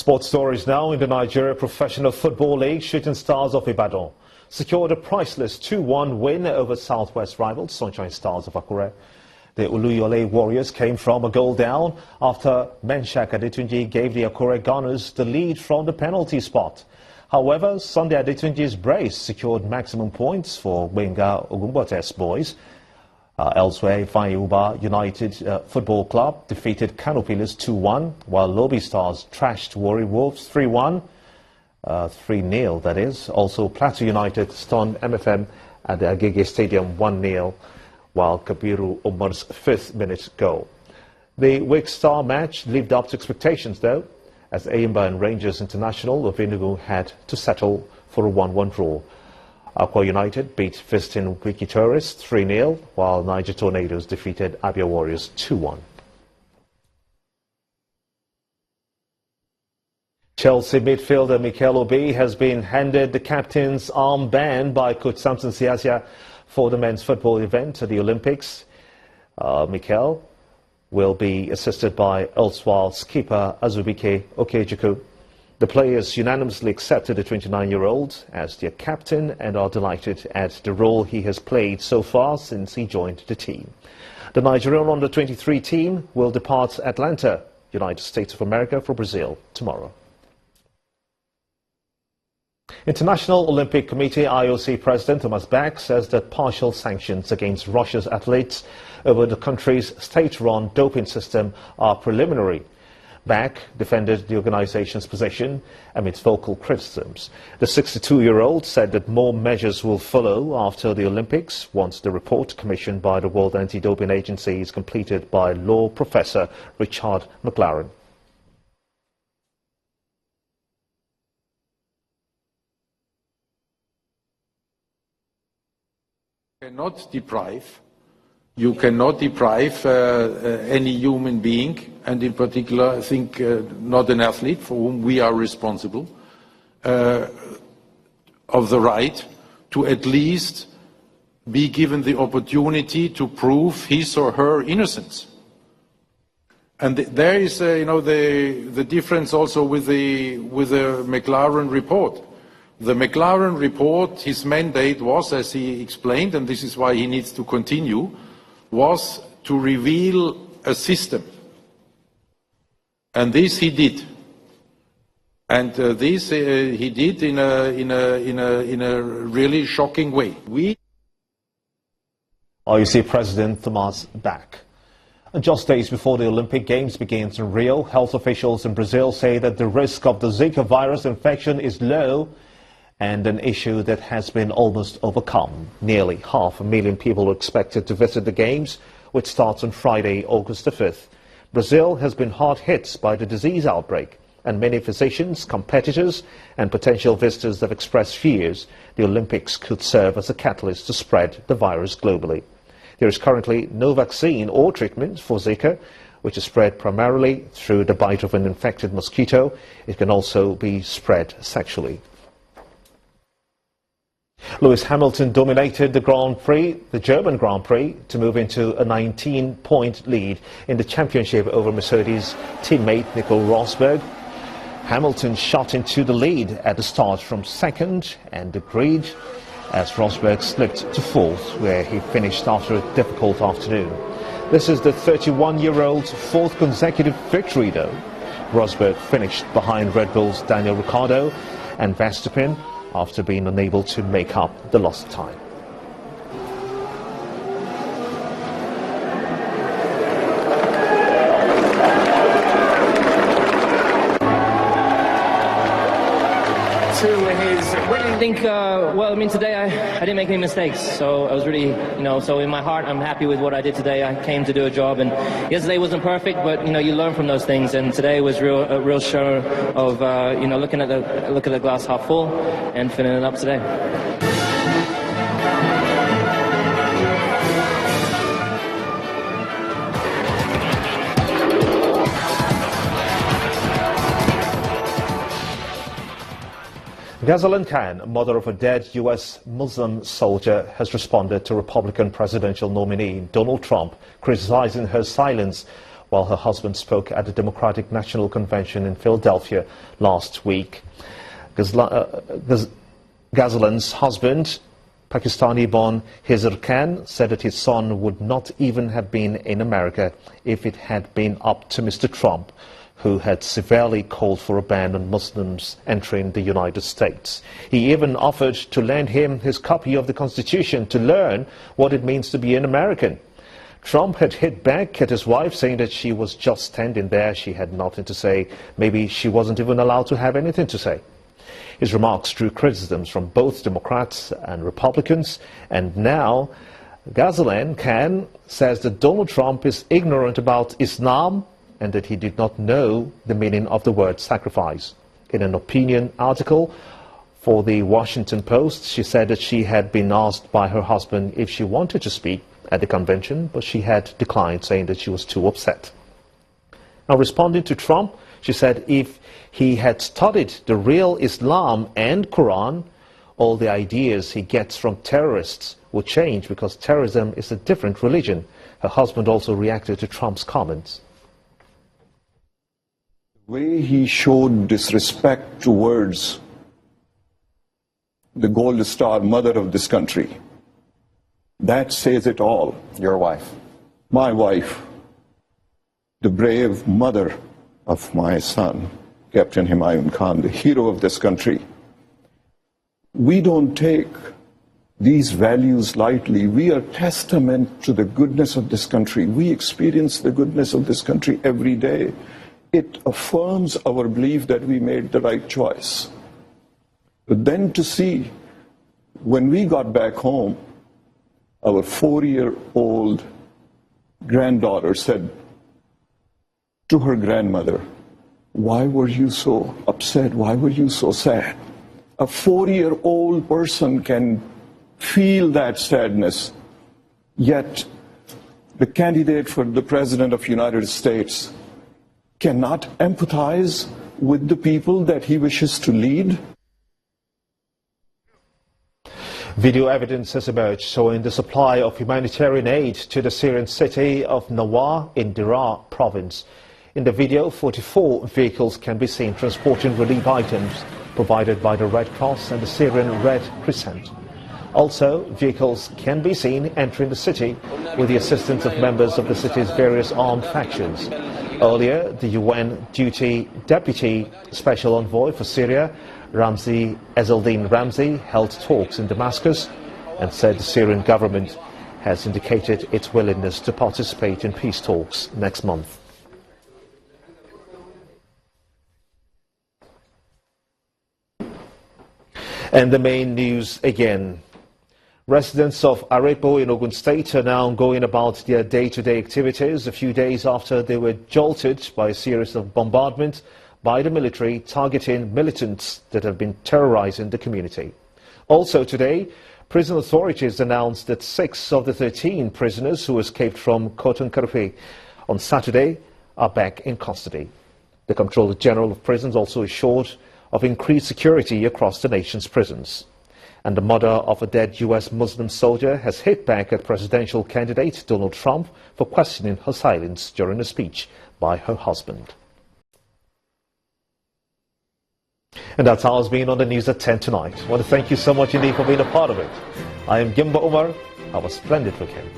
Sports stories now. In the Nigeria Professional Football League, Shooting Stars of Ibadan secured a priceless 2-1 win over Southwest rivals Sunshine Stars of Akure. The Oluyole Warriors came from a goal down after Menshak Adetunji gave the Akure Gunners the lead from the penalty spot. However, Sunday Adetunji's brace secured maximum points for Wenga Ogumbote's boys. Elsewhere, Ifeanyi United Football Club defeated Kano Pillars 2-1, while Lobi Stars trashed Warri Wolves 3-1, 3-0 that is. Also, Plateau United stunned MFM at the Agege Stadium 1-0, while Kabiru Umar's 5th minute goal. The Wake Star match lived up to expectations though, as Ayimba and Rangers International of Enugu had to settle for a 1-1 draw. Akwa United beat visiting Wiki Tourists 3-0, while Niger Tornadoes defeated Abia Warriors 2-1. Chelsea midfielder Mikel Obi has been handed the captain's armband by coach Samson Siasia for the men's football event at the Olympics. Mikel will be assisted by erstwhile skipper Azubike Okechukwu. The players unanimously accepted the 29-year-old as their captain and are delighted at the role he has played so far since he joined the team. The Nigerian under-23 team will depart Atlanta, United States of America, for Brazil tomorrow. International Olympic Committee IOC President Thomas Bach says that partial sanctions against Russia's athletes over the country's state-run doping system are preliminary. Bach defended the organization's position amidst vocal criticisms. The 62-year-old said that more measures will follow after the Olympics once the report commissioned by the World Anti-Doping Agency is completed by law professor Richard McLaren. You cannot deprive any human being, and in particular, I think, not an athlete for whom we are responsible, of the right to at least be given the opportunity to prove his or her innocence. And there is, the difference also with the McLaren report. The McLaren report, his mandate was, as he explained, and this is why he needs to continue, was to reveal a system. And this he did. And this he did in a really shocking way. IOC President Thomas Bach. Just days before the Olympic Games begins in Rio, health officials in Brazil say that the risk of the Zika virus infection is low and an issue that has been almost overcome. Nearly 500,000 people are expected to visit the Games, which starts on Friday, August the 5th. Brazil has been hard hit by the disease outbreak, and many physicians, competitors and potential visitors have expressed fears the Olympics could serve as a catalyst to spread the virus globally. There is currently no vaccine or treatment for Zika, which is spread primarily through the bite of an infected mosquito. It can also be spread sexually. Lewis Hamilton dominated the Grand Prix, the German Grand Prix, to move into a 19-point lead in the championship over Mercedes teammate Nico Rosberg. Hamilton shot into the lead at the start from second and the grid as Rosberg slipped to fourth, where he finished after a difficult afternoon. This is the 31-year-old's fourth consecutive victory though. Rosberg finished behind Red Bull's Daniel Ricciardo and Verstappen after being unable to make up the lost time. Today I didn't make any mistakes, so I was really, so in my heart I'm happy with what I did today. I came to do a job, and yesterday wasn't perfect, but you learn from those things, and today was a real show of looking at the glass half full and filling it up today. Ghazalin Khan, mother of a dead U.S. Muslim soldier, has responded to Republican presidential nominee Donald Trump, criticizing her silence while her husband spoke at the Democratic National Convention in Philadelphia last week. Ghazlan's husband, Pakistani-born Hizr Khan, said that his son would not even have been in America if it had been up to Mr. Trump, who had severely called for a ban on Muslims entering the United States. He even offered to lend him his copy of the Constitution to learn what it means to be an American. Trump had hit back at his wife, saying that she was just standing there, she had nothing to say, maybe she wasn't even allowed to have anything to say. His remarks drew criticisms from both Democrats and Republicans, and now Ghazlan Khan says that Donald Trump is ignorant about Islam and that he did not know the meaning of the word sacrifice. In an opinion article for the Washington Post, she said that she had been asked by her husband if she wanted to speak at the convention, but she had declined, saying that she was too upset. Now, responding to Trump, she said if he had studied the real Islam and Quran, all the ideas he gets from terrorists would change, because terrorism is a different religion. Her husband also reacted to Trump's comments. The way he showed disrespect towards the Gold Star mother of this country, that says it all. Your wife. My wife, the brave mother of my son, Captain Humayun Khan, the hero of this country. We don't take these values lightly. We are testament to the goodness of this country. We experience the goodness of this country every day. It affirms our belief that we made the right choice. But then to see, when we got back home, our 4-year-old granddaughter said to her grandmother, "Why were you so upset? Why were you so sad?" A 4-year-old person can feel that sadness, yet the candidate for the President of the United States cannot empathize with the people that he wishes to lead. Video evidence has emerged showing the supply of humanitarian aid to the Syrian city of Nawar in Daraa province. In the video, 44 vehicles can be seen transporting relief items provided by the Red Cross and the Syrian Red Crescent. Also, vehicles can be seen entering the city with the assistance of members of the city's various armed factions. Earlier, the UN Deputy Special Envoy for Syria, Ramzi Ezeldin Ramzi, held talks in Damascus and said the Syrian government has indicated its willingness to participate in peace talks next month. And the main news again. Residents of Arepo in Ogun State are now going about their day-to-day activities a few days after they were jolted by a series of bombardments by the military targeting militants that have been terrorizing the community. Also today, prison authorities announced that 6 of the 13 prisoners who escaped from Cotton Karfe on Saturday are back in custody. The Comptroller General of Prisons also assured of increased security across the nation's prisons. And the mother of a dead U.S. Muslim soldier has hit back at presidential candidate Donald Trump for questioning her silence during a speech by her husband. And that's how it's been on the news at 10 tonight. I want to thank you so much indeed for being a part of it. I am Gimba Umar. Have a splendid weekend.